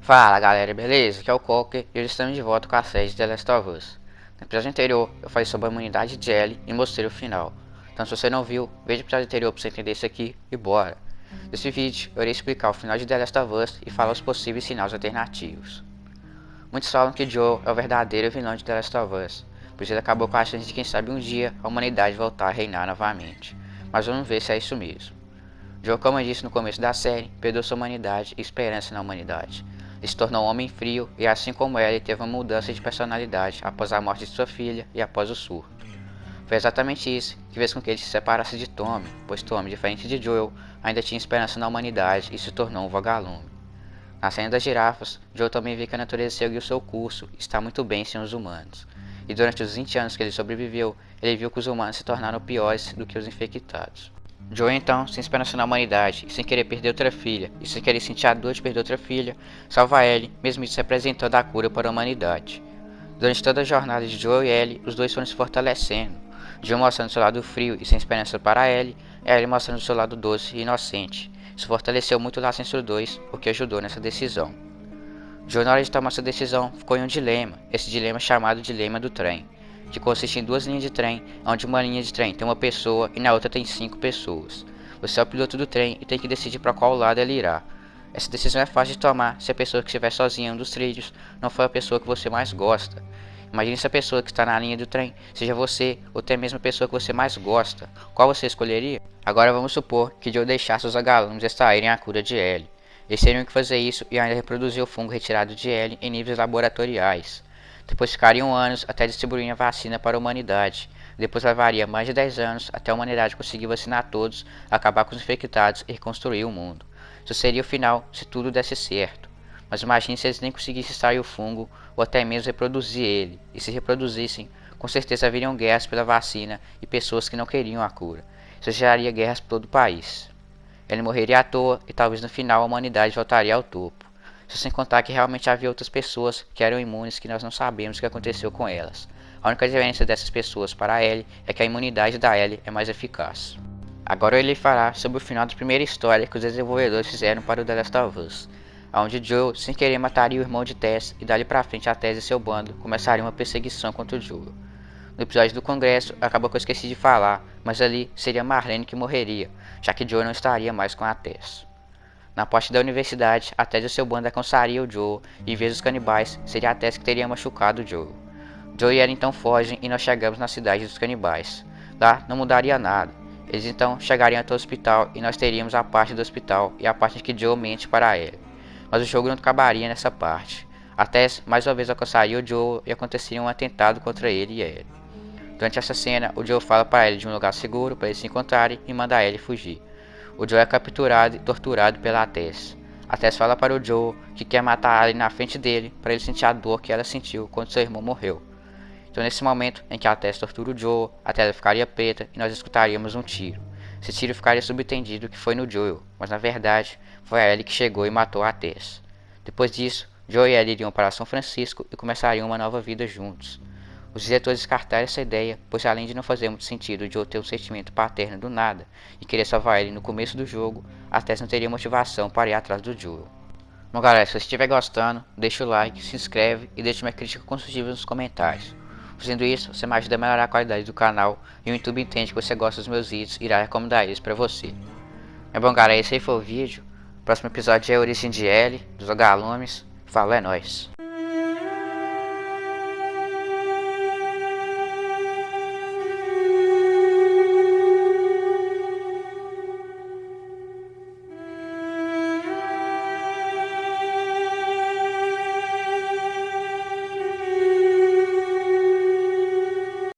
Fala galera, beleza? Aqui é o Cocker e hoje estamos de volta com a série de The Last of Us. No episódio anterior eu falei sobre a imunidade de Ellie e mostrei o final. Então se você não viu, veja o episódio anterior para você entender isso aqui e bora! Nesse vídeo eu irei explicar o final de The Last of Us e falar os possíveis sinais alternativos. Muitos falam que Joel é o verdadeiro vilão de The Last of Us, pois ele acabou com a chance de quem sabe um dia a humanidade voltar a reinar novamente. Mas vamos ver se é isso mesmo. Joel, como eu disse no começo da série, perdeu sua humanidade e esperança na humanidade. Ele se tornou um homem frio e, assim como ela, ele teve uma mudança de personalidade após a morte de sua filha e após o surto. Foi exatamente isso que fez com que ele se separasse de Tommy, pois Tommy, diferente de Joel, ainda tinha esperança na humanidade e se tornou um vagalume. Na cena das girafas, Joel também vê que a natureza seguiu seu curso e está muito bem sem os humanos. E durante os 20 anos que ele sobreviveu, ele viu que os humanos se tornaram piores do que os infectados. Joe então, sem esperança na humanidade, e sem querer perder outra filha, e sem querer sentir a dor de perder outra filha, salva Ellie, mesmo se apresentando a cura para a humanidade. Durante toda a jornada de Joe e Ellie, os dois foram se fortalecendo. Joe mostrando seu lado frio e sem esperança para Ellie mostrando seu lado doce e inocente. Isso fortaleceu muito o laço entre os dois, o que ajudou nessa decisão. Joe, na hora de tomar essa decisão, ficou em um dilema, esse dilema chamado dilema do trem, que consiste em duas linhas de trem, onde uma linha de trem tem uma pessoa e na outra tem 5 pessoas. Você é o piloto do trem e tem que decidir para qual lado ele irá. Essa decisão é fácil de tomar se a pessoa que estiver sozinha em um dos trilhos não for a pessoa que você mais gosta. Imagine se a pessoa que está na linha do trem seja você ou até mesmo a pessoa que você mais gosta. Qual você escolheria? Agora vamos supor que Joe deixasse os vagalumes extraírem a cura de Ellie. Eles teriam que fazer isso e ainda reproduzir o fungo retirado de Ellie em níveis laboratoriais. Depois ficariam anos até distribuir a vacina para a humanidade. Depois levaria mais de 10 anos até a humanidade conseguir vacinar todos, acabar com os infectados e reconstruir o mundo. Isso seria o final se tudo desse certo. Mas imagine se eles nem conseguissem extrair o fungo ou até mesmo reproduzir ele. E se reproduzissem, com certeza haveriam guerras pela vacina e pessoas que não queriam a cura. Isso geraria guerras por todo o país. Ele morreria à toa e talvez no final a humanidade voltaria ao topo. Isso sem contar que realmente havia outras pessoas que eram imunes que nós não sabemos o que aconteceu com elas. A única diferença dessas pessoas para a Ellie é que a imunidade da Ellie é mais eficaz. Agora ele fará sobre o final da primeira história que os desenvolvedores fizeram para o The Last of Us, onde Joel sem querer mataria o irmão de Tess e dali pra frente a Tess e seu bando começariam uma perseguição contra o Joel. No episódio do Congresso, acabou que eu esqueci de falar, mas ali seria Marlene que morreria, já que Joel não estaria mais com a Tess. Na parte da universidade, a Tess e seu bando alcançaria o Joel, e em vez dos canibais, seria a Tess que teria machucado o Joel. Joel e ela então fogem e nós chegamos na cidade dos canibais. Lá não mudaria nada. Eles então chegariam até o hospital e nós teríamos a parte do hospital e a parte em que Joel mente para ela. Mas o jogo não acabaria nessa parte. A Tess mais uma vez alcançaria o Joel e aconteceria um atentado contra ele e ela. Durante essa cena, o Joel fala para ele de um lugar seguro para eles se encontrarem e manda ele fugir. O Joel é capturado e torturado pela Tess. A Tess fala para o Joel que quer matar ele na frente dele para ele sentir a dor que ela sentiu quando seu irmão morreu. Então nesse momento em que a Tess tortura o Joel, a tela ficaria preta e nós escutaríamos um tiro. Esse tiro ficaria subentendido que foi no Joel, mas na verdade foi a Ellie que chegou e matou a Tess. Depois disso, Joel e Ellie iriam para São Francisco e começariam uma nova vida juntos. Os diretores descartaram essa ideia, pois além de não fazer muito sentido Joel ter um sentimento paterno do nada e querer salvar ele no começo do jogo, a Tess não teria motivação para ir atrás do Joel. Bom galera, se você estiver gostando, deixa o like, se inscreve e deixa uma crítica construtiva nos comentários. Fazendo isso, você me ajuda a melhorar a qualidade do canal e o YouTube entende que você gosta dos meus vídeos e irá recomendar eles para você. É bom galera, esse aí foi o vídeo. O próximo episódio é a origem de Ellie, dos vagalumes. Falou, é nóis.